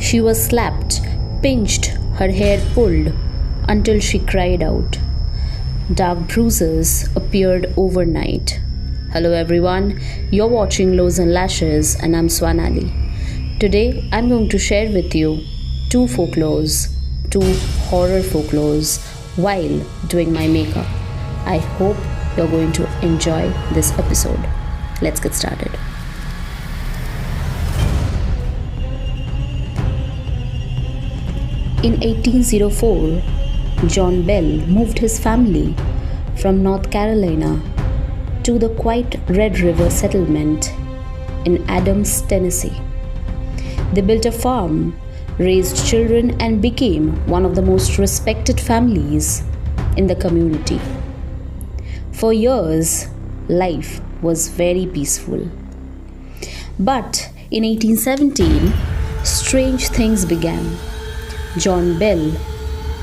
She was slapped, pinched, her hair pulled until she cried out. Dark bruises appeared overnight. Hello everyone, you're watching Lows and Lashes and I'm Swanali. Today I'm going to share with you two horror folklores while doing my makeup. I hope you're going to enjoy this episode. Let's get started. In 1804, John Bell moved his family from North Carolina to the quiet Red River settlement in Adams, Tennessee. They built a farm, raised children, and became one of the most respected families in the community. For years, life was very peaceful. But in 1817, strange things began. John Bell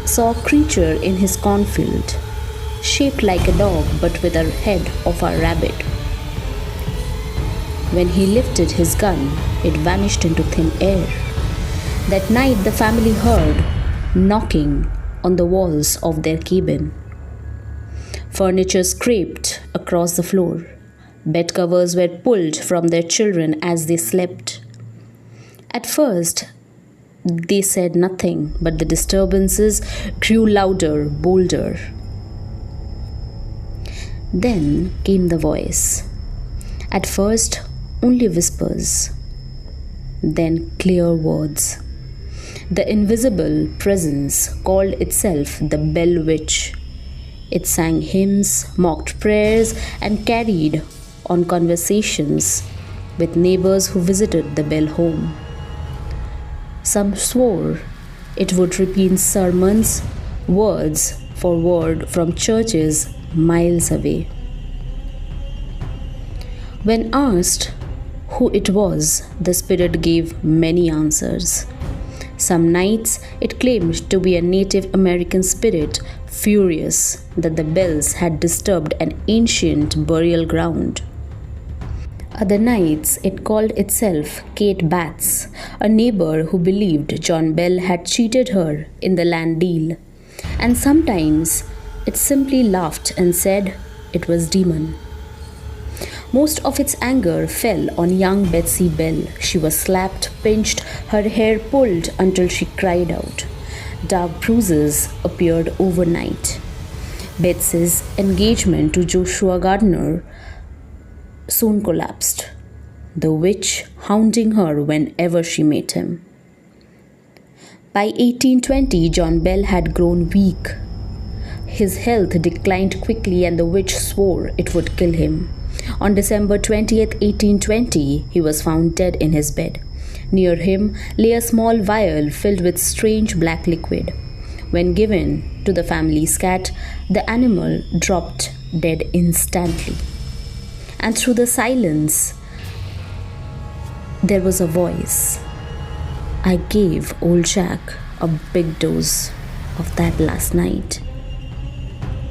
saw a creature in his cornfield, shaped like a dog but with a head of a rabbit. When he lifted his gun, it vanished into thin air. That night, the family heard knocking on the walls of their cabin. Furniture scraped across the floor. Bed covers were pulled from their children as they slept. At first, they said nothing, but the disturbances grew louder, bolder. Then came the voice. At first, only whispers, then clear words. The invisible presence called itself the Bell Witch. It sang hymns, mocked prayers, and carried on conversations with neighbors who visited the Bell home. Some swore it would repeat sermons, words for word, from churches miles away. When asked who it was, the spirit gave many answers. Some nights it claimed to be a Native American spirit, furious that the Bells had disturbed an ancient burial ground. Other nights, it called itself Kate Batts, a neighbor who believed John Bell had cheated her in the land deal. And sometimes, it simply laughed and said it was demon. Most of its anger fell on young Betsy Bell. She was slapped, pinched, her hair pulled until she cried out. Dark bruises appeared overnight. Betsy's engagement to Joshua Gardner soon collapsed, the witch hounding her whenever she met him. By 1820, John Bell had grown weak. His health declined quickly and the witch swore it would kill him. On December 20th, 1820, he was found dead in his bed. Near him lay a small vial filled with strange black liquid. When given to the family's cat, the animal dropped dead instantly. And through the silence, there was a voice. I gave old Jack a big dose of that last night,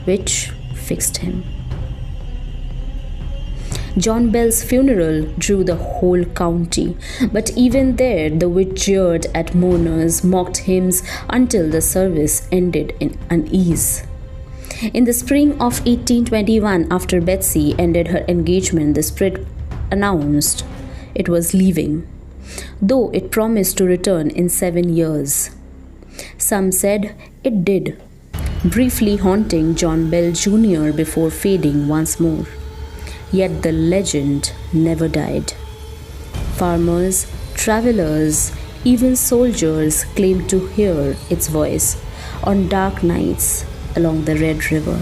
which fixed him. John Bell's funeral drew the whole county, but even there the witch jeered at mourners, mocked hymns until the service ended in unease. In the spring of 1821, after Betsy ended her engagement, the spirit announced it was leaving, though it promised to return in 7 years. Some said it did, briefly haunting John Bell Jr. before fading once more. Yet the legend never died. Farmers, travelers, even soldiers claimed to hear its voice on dark nights along the Red River.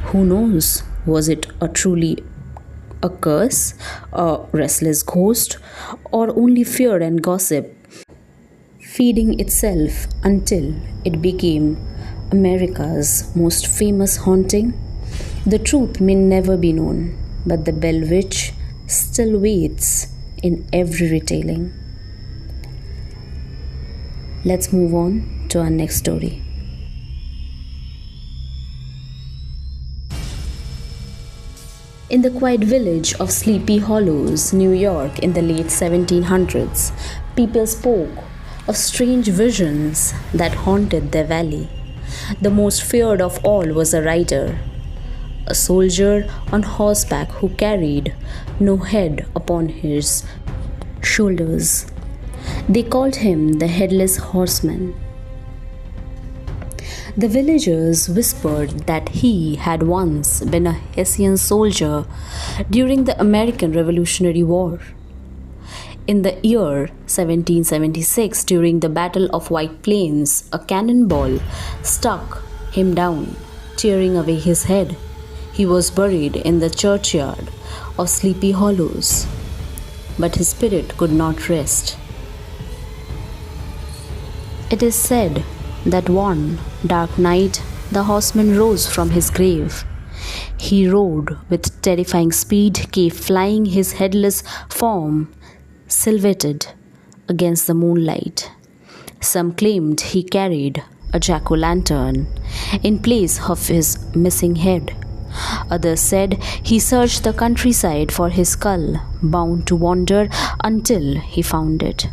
Who knows? Was it truly a curse, a restless ghost, or only fear and gossip feeding itself until it became America's most famous haunting? The truth may never be known, but the Bell Witch still waits in every retelling. Let's move on to our next story. In the quiet village of Sleepy Hollows, New York, in the late 1700s, People spoke of strange visions that haunted their valley. The most feared of all was a rider, a soldier on horseback who carried no head upon his shoulders. They called him the Headless Horseman. The villagers whispered that he had once been a Hessian soldier during the American Revolutionary War. In the year 1776, during the Battle of White Plains, a cannonball struck him down, tearing away his head. He was buried in the churchyard of Sleepy Hollows, but his spirit could not rest. It is said that one dark night the horseman rose from his grave. He rode with terrifying speed, came flying, his headless form silhouetted against the moonlight. Some claimed he carried a jack-o'-lantern in place of his missing head. Others said he searched the countryside for his skull, bound to wander until he found it.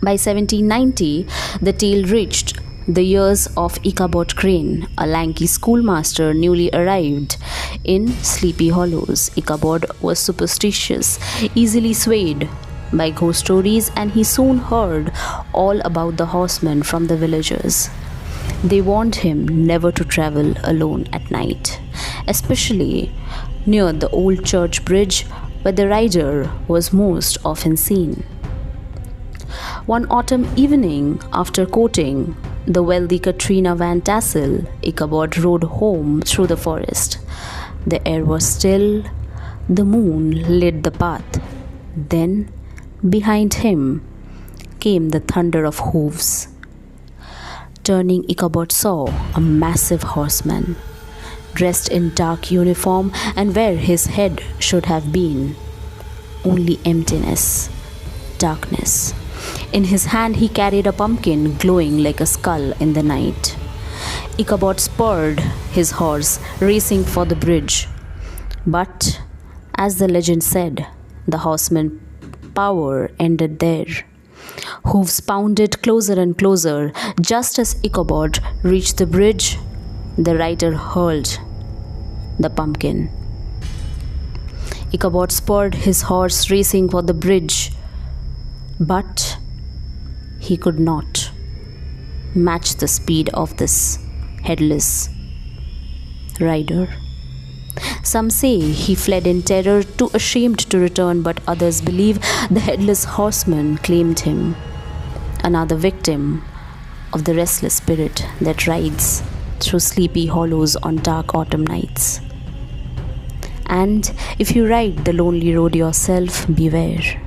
By 1790, the tale reached the ears of Ichabod Crane, a lanky schoolmaster newly arrived in Sleepy Hollows. Ichabod was superstitious, easily swayed by ghost stories, and he soon heard all about the horseman from the villagers. They warned him never to travel alone at night, especially near the old church bridge where the rider was most often seen. One autumn evening, after courting the wealthy Katrina Van Tassel, Ichabod rode home through the forest. The air was still, the moon lit the path. Then, behind him, came the thunder of hooves. Turning, Ichabod saw a massive horseman, dressed in dark uniform, and where his head should have been, only emptiness, darkness. In his hand he carried a pumpkin glowing like a skull in the night. Ichabod spurred his horse, racing for the bridge. But, as the legend said, the horseman's power ended there. Hooves pounded closer and closer. Just as Ichabod reached the bridge, the rider hurled the pumpkin. Ichabod spurred his horse, racing for the bridge. But he could not match the speed of this headless rider. Some say he fled in terror, too ashamed to return, but others believe the headless horseman claimed him, another victim of the restless spirit that rides through Sleepy Hollows on dark autumn nights. And if you ride the lonely road yourself, beware.